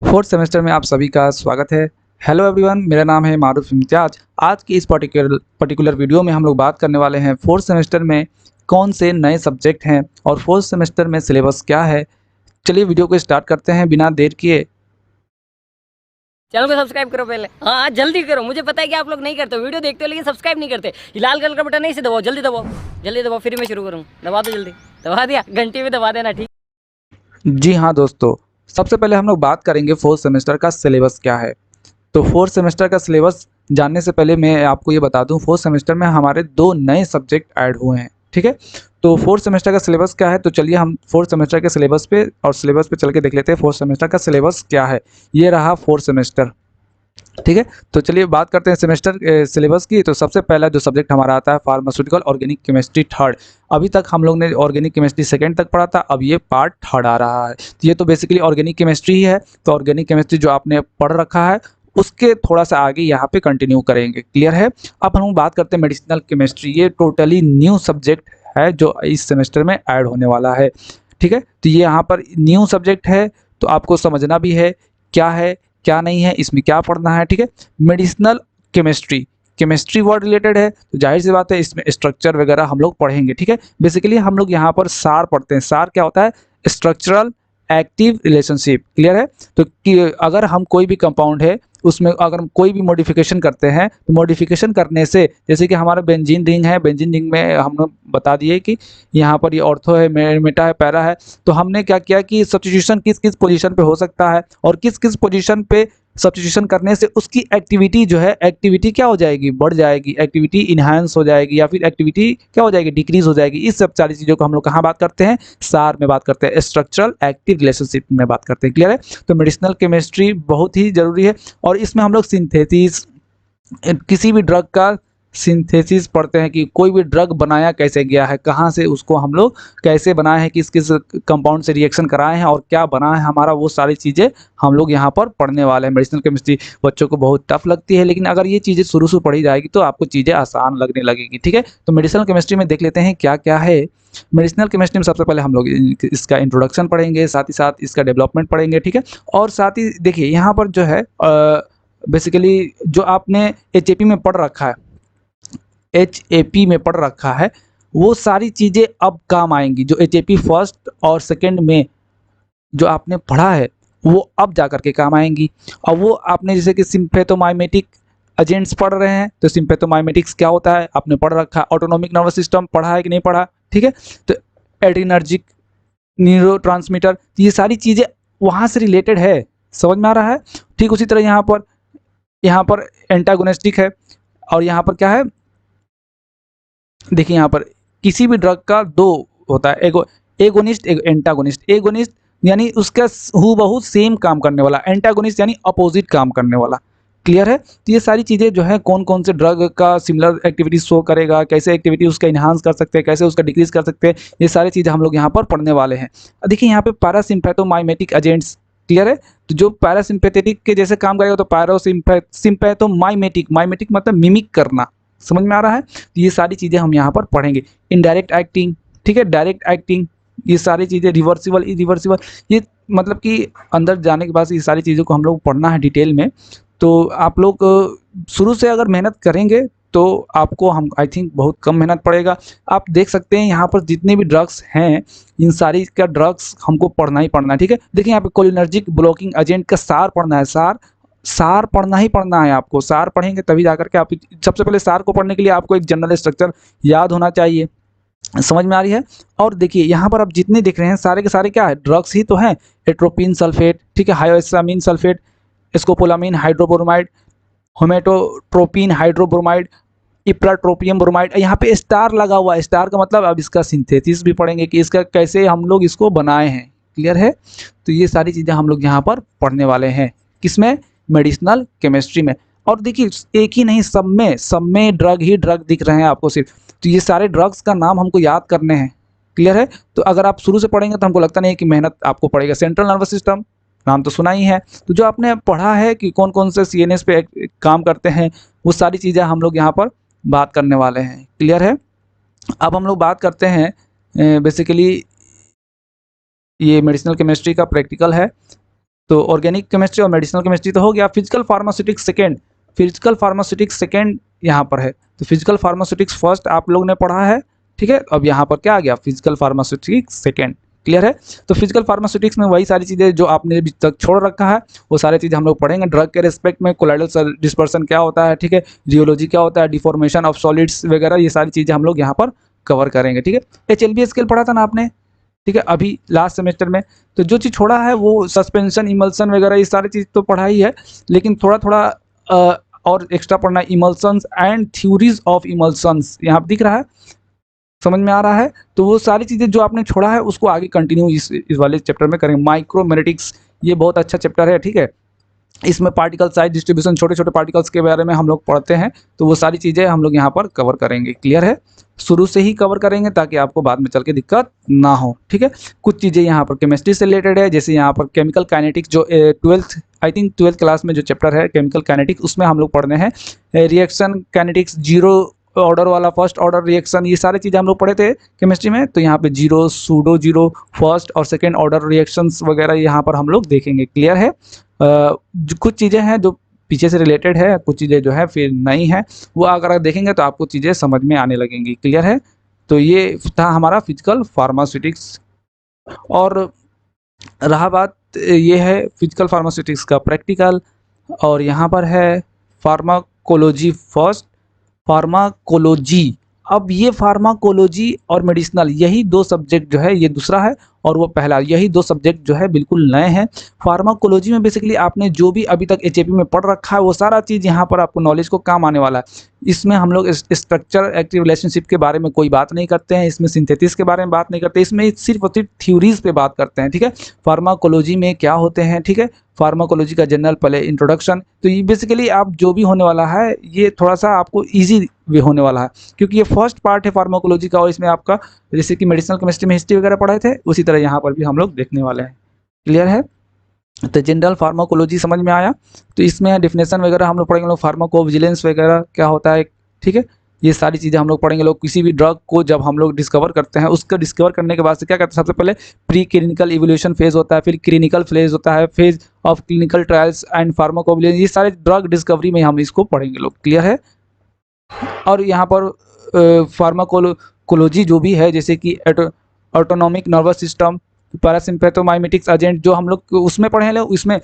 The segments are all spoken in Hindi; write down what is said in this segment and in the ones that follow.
फोर्थ सेमेस्टर में आप सभी का स्वागत है। हेलो एवरीवन, मेरा नाम है मारूफ इम्तियाज। आज की इस पर्टिकुलर वीडियो में हम लोग बात करने वाले हैं फोर्थ सेमेस्टर में कौन से नए सब्जेक्ट हैं और फोर्थ सेमेस्टर में सिलेबस क्या है। चलिए वीडियो को स्टार्ट करते हैं बिना देर किए। चैनल को सब्सक्राइब करो पहले। हाँ जल्दी करो, मुझे पता है कि आप लोग नहीं करते हो, वीडियो देखते हो लेकिन सब्सक्राइब नहीं करते। ये लाल कलर का बटन है, इसे दबाओ, जल्दी दबाओ, जल्दी दबाओ, फिर मैं शुरू करूँ। दबा दो जल्दी। दबा दिया, घंटी भी दबा देना, ठीक। जी हाँ दोस्तों, सबसे पहले हम लोग बात करेंगे फोर्थ सेमेस्टर का सिलेबस क्या है। तो फोर्थ सेमेस्टर का सिलेबस जानने से पहले मैं आपको ये बता दूं, फोर्थ सेमेस्टर में हमारे 2 नए सब्जेक्ट ऐड हुए हैं। ठीक है, तो फोर्थ सेमेस्टर का सिलेबस क्या है, तो चलिए हम फोर्थ सेमेस्टर के सिलेबस पे चल के देख लेते हैं फोर्थ सेमेस्टर का सिलेबस क्या है। ये रहा फोर्थ सेमेस्टर। ठीक है, तो चलिए बात करते हैं सेमेस्टर सिलेबस की। तो सबसे पहला जो सब्जेक्ट हमारा आता है फार्मास्यूटिकल ऑर्गेनिक केमिस्ट्री थर्ड। अभी तक हम लोग ने ऑर्गेनिक केमिस्ट्री सेकंड तक पढ़ा था, अब ये पार्ट थर्ड आ रहा है। तो ये तो बेसिकली ऑर्गेनिक केमिस्ट्री ही है। तो ऑर्गेनिक केमिस्ट्री जो आपने पढ़ रखा है उसके थोड़ा सा आगे यहाँ पे कंटिन्यू करेंगे। क्लियर है। अब हम बात करते हैं मेडिसिनल केमिस्ट्री। ये टोटली न्यू सब्जेक्ट है जो इस सेमेस्टर में ऐड होने वाला है। ठीक है, तो ये यहाँ पर न्यू सब्जेक्ट है, तो आपको समझना भी है क्या है क्या नहीं है, इसमें क्या पढ़ना है। ठीक है, medicinal chemistry, chemistry word related है, तो जाहिर सी बात है इसमें स्ट्रक्चर वगैरह हम लोग पढ़ेंगे। ठीक है, बेसिकली हम लोग यहाँ पर सार पढ़ते हैं। सार क्या होता है? Structural active relationship. क्लियर है। तो कि अगर हम कोई भी कंपाउंड है उसमें अगर हम कोई भी मॉडिफिकेशन करते हैं, तो मॉडिफिकेशन करने से, जैसे कि हमारा बेंजीन रिंग है, बेंजीन रिंग में हमने बता दिए कि यहाँ पर ये ऑर्थो है, मेटा है, पैरा है। तो हमने क्या किया कि सब्स्टिट्यूशन किस किस पोजीशन पे हो सकता है और किस किस पोजीशन पे सब्स्टिट्यूशन करने से उसकी एक्टिविटी जो है, एक्टिविटी क्या हो जाएगी? बढ़ जाएगी, एक्टिविटी इन्हांस हो जाएगी, या फिर एक्टिविटी क्या हो जाएगी? डिक्रीज हो जाएगी। इस सब सारी चीज़ों को हम लोग कहाँ बात करते हैं? सार में बात करते हैं, स्ट्रक्चरल एक्टिव रिलेशनशिप में बात करते हैं। क्लियर है। तो मेडिसिनल केमिस्ट्री बहुत ही जरूरी है और इसमें हम लोग सिंथेसिस, किसी भी ड्रग का सिंथेसिस पढ़ते हैं कि कोई भी ड्रग बनाया कैसे गया है, कहाँ से उसको हम लोग कैसे बनाए हैं, किस किस कंपाउंड से रिएक्शन कराए हैं और क्या बना है हमारा, वो सारी चीज़ें हम लोग यहाँ पर पढ़ने वाले हैं। मेडिसिनल केमिस्ट्री बच्चों को बहुत टफ लगती है, लेकिन अगर ये चीज़ें शुरू से पढ़ी जाएगी तो आपको चीज़ें आसान लगने लगेगी। ठीक है, तो मेडिसिनल केमिस्ट्री में देख लेते हैं क्या क्या है। मेडिसिनल केमिस्ट्री में सबसे पहले हम लोग इसका इंट्रोडक्शन पढ़ेंगे, साथ ही साथ इसका डेवलपमेंट पढ़ेंगे। ठीक है, और साथ ही देखिए यहाँ पर जो है बेसिकली जो आपने एच में पढ़ रखा है, एच में पढ़ रखा है, वो सारी चीज़ें अब काम आएंगी। जो एच फर्स्ट और सेकंड में जो आपने पढ़ा है वो अब जा करके काम आएंगी। और वो आपने जैसे कि सिम्पैथोमाइमेटिक एजेंट्स पढ़ रहे हैं, तो सिम्पैथोमाइमेटिक्स क्या होता है आपने पढ़ रखा है। ऑटोनोमिक नर्वस सिस्टम पढ़ा है कि नहीं पढ़ा? ठीक है, तो एड्रिनर्जिक न्यूरोट्रांसमीटर, ये सारी चीज़ें वहाँ से रिलेटेड है। समझ में आ रहा है? ठीक उसी तरह यहाँ पर एंटागोनिस्टिक है और यहाँ पर क्या है, देखिए यहाँ पर किसी भी ड्रग का 2 होता है, एगोनिस्ट, एंटागोनिस्ट। एगोनिस्ट यानी उसका हूबहू सेम काम करने वाला, एंटागोनिस्ट यानी अपोजिट काम करने वाला। क्लियर है। तो ये सारी चीज़ें जो है कौन कौन से ड्रग का सिमिलर एक्टिविटी शो करेगा, कैसे एक्टिविटी उसका इन्हांस कर सकते हैं, कैसे उसका डिक्रीज कर सकते हैं, ये सारी चीज़ें हम लोग यहाँ पर पढ़ने वाले हैं। देखिए यहाँ पे पैरासिम्पैथोमाइमेटिक एजेंट्स। क्लियर है। तो जो पैरासिम्पैथेटिक के जैसे काम करेगा तो पैरासिम्पैथोमाइमेटिक, माइमेटिक मतलब मिमिक करना। समझ में आ रहा है? तो ये सारी चीज़ें हम यहाँ पर पढ़ेंगे। इनडायरेक्ट एक्टिंग, ठीक है, डायरेक्ट एक्टिंग, ये सारी चीज़ें, रिवर्सिबल, इरिवर्सिबल, ये मतलब कि अंदर जाने के बाद ये सारी चीज़ों को हम लोग पढ़ना है डिटेल में। तो आप लोग शुरू से अगर मेहनत करेंगे तो आपको, हम आई थिंक, बहुत कम मेहनत पड़ेगा। आप देख सकते हैं यहाँ पर जितने भी ड्रग्स हैं, इन सारी का ड्रग्स हमको पढ़ना ही पढ़ना है। ठीक है, देखिए यहाँ पे कोलिनर्जिक ब्लॉकिंग एजेंट का सार पढ़ना है। सार पढ़ना ही पढ़ना है आपको। सार पढ़ेंगे तभी जाकर के आप, सबसे पहले सार को पढ़ने के लिए आपको एक जनरल स्ट्रक्चर याद होना चाहिए। समझ में आ रही है? और देखिए यहाँ पर आप जितने देख रहे हैं सारे के सारे क्या है, ड्रग्स ही तो हैं। एट्रोपिन सल्फेट, ठीक है, hyoscyamine sulphate, scopolamine hydrobromide, homatropine hydrobromide, ipratropium bromide. यहाँ पे स्टार लगा हुआ है। स्टार का मतलब अब इसका सिंथेसिस भी पढ़ेंगे कि इसका कैसे हम लोग इसको बनाए हैं। क्लियर है। तो ये सारी चीज़ें हम लोग यहाँ पर पढ़ने वाले हैं। किसमें? मेडिसिनल केमिस्ट्री में। और देखिए एक ही नहीं, सब में ड्रग ही ड्रग दिख रहे हैं आपको सिर्फ। तो ये सारे ड्रग्स का नाम हमको याद करने हैं। क्लियर है। तो अगर आप शुरू से पढ़ेंगे तो हमको लगता नहीं है कि मेहनत आपको पड़ेगा। सेंट्रल नर्वस सिस्टम नाम तो सुना ही है। तो जो आपने पढ़ा है कि कौन कौन से CNS पे काम करते हैं, वो सारी चीज़ें हम लोग यहाँ पर बात करने वाले हैं। क्लियर है। अब हम लोग बात करते हैं बेसिकली ये मेडिसिनल केमिस्ट्री का प्रैक्टिकल है। तो ऑर्गेनिक केमिस्ट्री और मेडिसिनल केमिस्ट्री तो हो गया। Physical pharmaceutics second, physical pharmaceutics second यहाँ पर है। तो फिजिकल फार्मास्यूटिक्स फर्स्ट आप लोग ने पढ़ा है, ठीक है। अब यहाँ पर क्या आ गया, फिजिकल फार्मास्यूटिक्स सेकेंड। क्लियर है। तो फिजिकल फार्मास्यूटिक्स में वही सारी चीज़ें जो आपने अभी तक छोड़ रखा है वो सारी चीज़ें हम लोग पढ़ेंगे। ड्रग के रिस्पेक्ट में कोलाइडल डिस्पर्सन क्या होता है, ठीक है, रियोलॉजी क्या होता है, डिफॉर्मेशन ऑफ सॉलिड्स वगैरह, ये सारी चीज़ें हम लोग यहाँ पर कवर करेंगे, ठीक है। HLB स्केल पढ़ा था ना आपने, ठीक है, अभी लास्ट सेमेस्टर में। तो जो चीज़ छोड़ा है वो सस्पेंशन, इमल्सन वगैरह ये सारी चीज़ तो पढ़ा ही है, लेकिन थोड़ा थोड़ा और एक्स्ट्रा पढ़ना है, इमल्सन्स एंड थ्योरीज ऑफ इमल्सन्स, यहाँ पर दिख रहा है, समझ में आ रहा है। तो वो सारी चीज़ें जो आपने छोड़ा है उसको आगे कंटिन्यू इस वाले चैप्टर में करेंगे। माइक्रोमेटिक्स, ये बहुत अच्छा चैप्टर है, ठीक है। इसमें पार्टिकल साइज डिस्ट्रीब्यूशन, छोटे छोटे पार्टिकल्स के बारे में हम लोग पढ़ते हैं, तो वो सारी चीज़ें हम लोग यहाँ पर कवर करेंगे। क्लियर है। शुरू से ही कवर करेंगे ताकि आपको बाद में चल के दिक्कत ना हो, ठीक है। कुछ चीज़ें यहाँ पर केमिस्ट्री से रिलेटेड है, जैसे यहाँ पर केमिकल काइनेटिक्स, जो 12th क्लास में जो चैप्टर है केमिकल काइनेटिक्स, उसमें हम लोग पढ़ने हैं रिएक्शन काइनेटिक्स, जीरो ऑर्डर वाला, फर्स्ट ऑर्डर रिएक्शन, ये सारी चीज़ें हम लोग पढ़े थे केमिस्ट्री में। तो यहाँ पे जीरो, सूडो जीरो, फर्स्ट और सेकेंड ऑर्डर रिएक्शंस वगैरह यहाँ पर हम लोग देखेंगे। क्लियर है। कुछ चीज़ें हैं जो पीछे से रिलेटेड है, कुछ चीज़ें जो है फिर नहीं है, वो अगर देखेंगे तो आपको चीज़ें समझ में आने लगेंगी। क्लियर है। तो ये था हमारा फिजिकल फार्मास्यूटिक्स। और रहा बात, ये है फिजिकल फार्मास्यूटिक्स का प्रैक्टिकल, और यहाँ पर है फार्माकोलॉजी फर्स्ट, फार्माकोलॉजी। अब ये फार्माकोलॉजी और मेडिसिनल, यही दो सब्जेक्ट जो है, ये दूसरा है और वो पहला, यही दो सब्जेक्ट जो है बिल्कुल नए हैं। फार्माकोलॉजी में बेसिकली आपने जो भी अभी तक HAP में पढ़ रखा है वो सारा चीज़ यहाँ पर आपको नॉलेज को काम आने वाला है। इसमें हम लोग स्ट्रक्चर एक्टिव रिलेशनशिप के बारे में कोई बात नहीं करते हैं, इसमें सिंथेसिस के बारे में बात नहीं करते, इसमें सिर्फ और सिर्फ थ्योरीज पे बात करते हैं, ठीक है। फार्माकोलॉजी में क्या होते हैं, ठीक है, फार्माकोलॉजी का जनरल पहले इंट्रोडक्शन। तो ये बेसिकली आप जो भी होने वाला है ये थोड़ा सा आपको ईजी वे होने वाला है, क्योंकि ये फर्स्ट पार्ट है फार्माकोलॉजी का, और इसमें आपका जैसे कि मेडिसिनल केमिस्ट्री में हिस्ट्री वगैरह पढ़े थे उसी तरह यहाँ पर भी हम लोग देखने वाले हैं। क्लियर है। तो जनरल फार्माकोलॉजी समझ में आया। तो इसमें डेफिनेशन वगैरह हम लोग पढ़ेंगे, लोग फार्माकोविजिलेंस वगैरह क्या होता है, ठीक है, ये सारी चीज़ें हम लोग पढ़ेंगे। लोग किसी भी ड्रग को जब हम लोग डिस्कवर करते हैं, उसको डिस्कवर करने के बाद से क्या करते हैं, सबसे पहले प्री क्लिनिकल इवोल्यूशन फेज होता है, फिर क्लिनिकल फेज होता है, phase of clinical trials and pharmacovigilance, ये सारे ड्रग डिस्कवरी में हम इसको पढ़ेंगे लोग। क्लियर है। और यहाँ पर फार्माकोलॉजी जो भी है, जैसे कि ऑटोनॉमिक नर्वस सिस्टम, पैरासिम्पैथोमाइमेटिक्स एजेंट, जो हम लोग उसमें पढ़े हैं, उसमें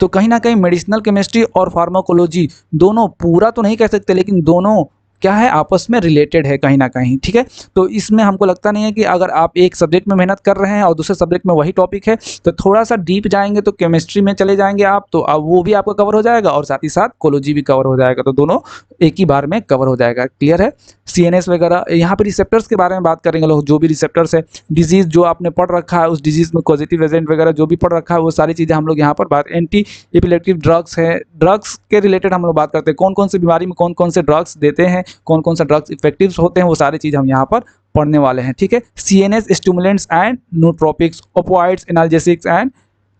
तो कहीं ना कहीं मेडिसिनल केमिस्ट्री और फार्माकोलॉजी दोनों, पूरा तो नहीं कह सकते लेकिन दोनों क्या है, आपस में रिलेटेड है कहीं ना कहीं, ठीक है। तो इसमें हमको लगता नहीं है कि अगर आप एक सब्जेक्ट में मेहनत कर रहे हैं और दूसरे सब्जेक्ट में वही टॉपिक है, तो थोड़ा सा डीप जाएंगे तो केमिस्ट्री में चले जाएंगे आप, तो अब वो भी आपका कवर हो जाएगा और साथ ही साथ कोलॉजी भी कवर हो जाएगा, तो दोनों एक ही बार में कवर हो जाएगा। क्लियर है। CNS वगैरह, यहाँ पर रिसेप्टर्स के बारे में बात करेंगे लोग, जो भी रिसेप्टर्स है, डिजीज़ जो आपने पढ़ रखा है उस डिजीज़ में कॉजेटिव एजेंट वगैरह जो भी पढ़ रखा है वो सारी चीज़ें हम लोग यहाँ पर बात, एंटी एपिलेप्टिक ड्रग्स है, ड्रग्स के रिलेटेड हम लोग बात करते हैं, कौन कौन सी बीमारी में कौन कौन से ड्रग्स देते हैं, कौन कौन सा ड्रग्स इफेक्टिव होते हैं, वो सारी चीज़ हम यहाँ पर पढ़ने वाले हैं, ठीक है। CNS stimulants and nootropics, opioids, analgesics and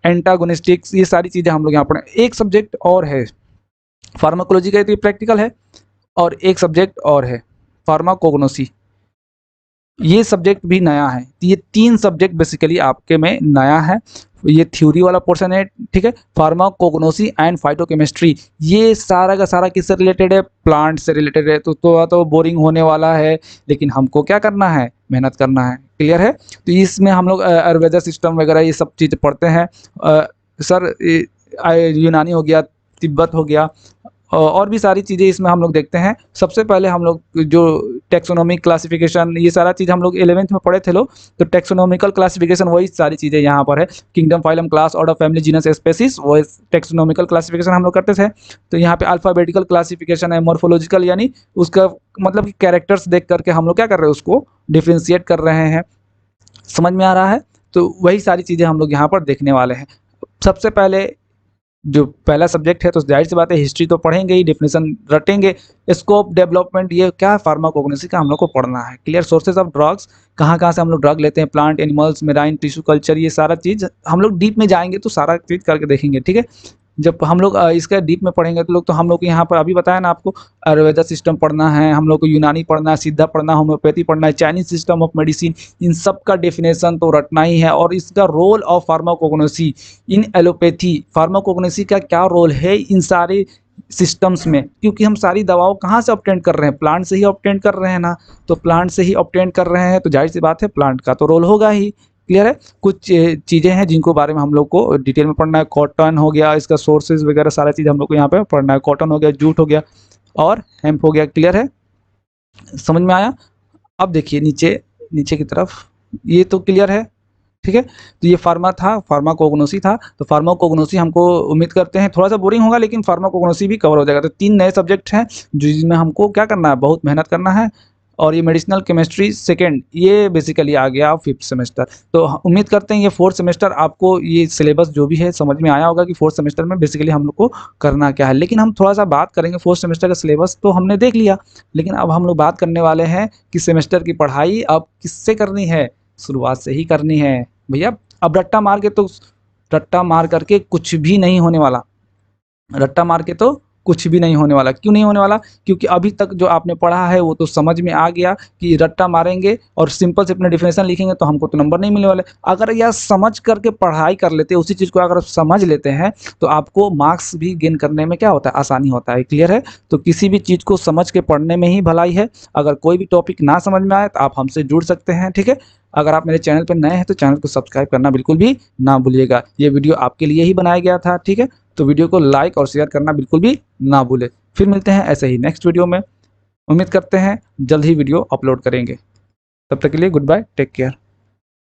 antagonistics, ये सारी चीज़ें हम लोग यहाँ पढ़ें। एक सब्जेक्ट और है फार्माकोलॉजी का, तो ये प्रैक्टिकल है, और एक सब्जेक्ट और है फार्माकोग्नोसी, ये सब्जेक्ट भी नया है। ये 3 सब्जेक्ट बेसिकली आपके में नया है। ये थ्योरी वाला पोर्शन है, ठीक है। फार्माकोग्नोसी एंड फाइटोकेमिस्ट्री, ये सारा का सारा किससे रिलेटेड है, प्लांट से रिलेटेड है। तो बोरिंग होने वाला है, लेकिन हमको क्या करना है, मेहनत करना है। क्लियर है। तो इसमें हम लोग आयुर्वेदा सिस्टम वगैरह ये सब चीज़ पढ़ते हैं। सर यूनानी हो गया, तिब्बत हो गया, और भी सारी चीज़ें इसमें हम लोग देखते हैं। सबसे पहले हम लोग जो टेक्सोनोमिक क्लासिफिकेशन, ये सारा चीज़ हम लोग 11th में पढ़े थे लोग, तो टेक्सोनोमिकल क्लासिफिकेशन वही सारी चीज़ें यहाँ पर है, kingdom, phylum, class, order, family, genus, species, वो टेक्सोनोमिकल क्लासिफिकेशन हम लोग करते थे। तो यहाँ पे अल्फ़ाबेटिकल क्लासिफिकेशन है, मॉर्फोलॉजिकल यानी उसका मतलब कि कैरेक्टर्स देख करके हम लोग क्या कर रहे हैं, उसको डिफ्रेंशिएट कर रहे हैं। समझ में आ रहा है। तो वही सारी चीज़ें हम लोग यहाँ पर देखने वाले हैं। सबसे पहले जो पहला सब्जेक्ट है तो जाहिर सी बात है हिस्ट्री तो पढ़ेंगे ही, डेफिनेशन रटेंगे, स्कोप, डेवलपमेंट, ये क्या फार्माकोग्नोसी का हम लोग को पढ़ना है। क्लियर। सोर्सेज ऑफ ड्रग्स, कहाँ कहाँ से हम लोग ड्रग लेते हैं, plant, animals, marine, tissue culture, ये सारा चीज़ हम लोग डीप में जाएंगे तो सारा चीज़ करके देखेंगे, ठीक है। जब हम लोग इसका डीप में पढ़ेंगे तो हम लोग को यहाँ पर अभी बताया ना आपको, आयुर्वेदा सिस्टम पढ़ना है, हम लोग को यूनानी पढ़ना है, सिद्धा पढ़ना है, होम्योपैथी पढ़ना है, चाइनीज सिस्टम ऑफ मेडिसिन, इन सब का डेफिनेशन तो रटना ही है। और इसका role of pharmacognosy in allopathy, pharmacognosy का क्या रोल है इन सारे सिस्टम्स में, क्योंकि हम सारी दवाओं कहाँ से ऑब्टेन कर रहे हैं, प्लांट से ही ऑब्टेन कर रहे हैं ना। तो प्लांट से ही ऑब्टेन कर रहे हैं तो जाहिर सी बात है प्लांट का तो रोल होगा ही। क्लियर है। कुछ चीज़ें हैं जिनको बारे में हम लोग को डिटेल में पढ़ना है। कॉटन हो गया, इसका सोर्सेज वगैरह सारा चीज़ हम लोग को यहाँ पे पढ़ना है। कॉटन हो गया, जूट हो गया और हेम्प हो गया। क्लियर है, समझ में आया। अब देखिए नीचे नीचे की तरफ, ये तो क्लियर है। ठीक है, तो ये फार्मा था, फार्माकोग्नोसी था। तो फार्माकोग्नोसी हमको उम्मीद करते हैं थोड़ा सा बोरिंग होगा, लेकिन फार्माकोग्नोसी भी कवर हो जाएगा। तो 3 नए सब्जेक्ट हैं जिसमें हमको क्या करना है, बहुत मेहनत करना है। और ये मेडिसिनल केमिस्ट्री सेकेंड, ये बेसिकली आ गया 5th सेमेस्टर। तो उम्मीद करते हैं ये 4th सेमेस्टर आपको ये सिलेबस जो भी है समझ में आया होगा कि 4th सेमेस्टर में बेसिकली हम लोग को करना क्या है। लेकिन हम थोड़ा सा बात करेंगे, 4th सेमेस्टर का सिलेबस तो हमने देख लिया, लेकिन अब हम लोग बात करने वाले हैं कि सेमेस्टर की पढ़ाई अब किससे करनी है। शुरुआत से ही करनी है भैया। अब रट्टा मार करके कुछ भी नहीं होने वाला। रट्टा मार के तो कुछ भी नहीं होने वाला। क्यों नहीं होने वाला? क्योंकि अभी तक जो आपने पढ़ा है वो तो समझ में आ गया कि रट्टा मारेंगे और सिंपल से अपने डेफिनेशन लिखेंगे तो हमको तो नंबर नहीं मिलने वाले। अगर यह समझ करके पढ़ाई कर लेते, उसी चीज़ को अगर आप समझ लेते हैं तो आपको मार्क्स भी गेन करने में क्या होता है, आसानी होता है। क्लियर है। तो किसी भी चीज़ को समझ के पढ़ने में ही भलाई है। अगर कोई भी टॉपिक ना समझ में आए तो आप हमसे जुड़ सकते हैं। ठीक है। अगर आप मेरे चैनल पर नए हैं तो चैनल को सब्सक्राइब करना बिल्कुल भी ना भूलिएगा। ये वीडियो आपके लिए ही बनाया गया था। ठीक है, तो वीडियो को लाइक और शेयर करना बिल्कुल भी ना भूलें। फिर मिलते हैं ऐसे ही नेक्स्ट वीडियो में। उम्मीद करते हैं जल्द ही वीडियो अपलोड करेंगे। तब तक के लिए गुड बाय, टेक केयर।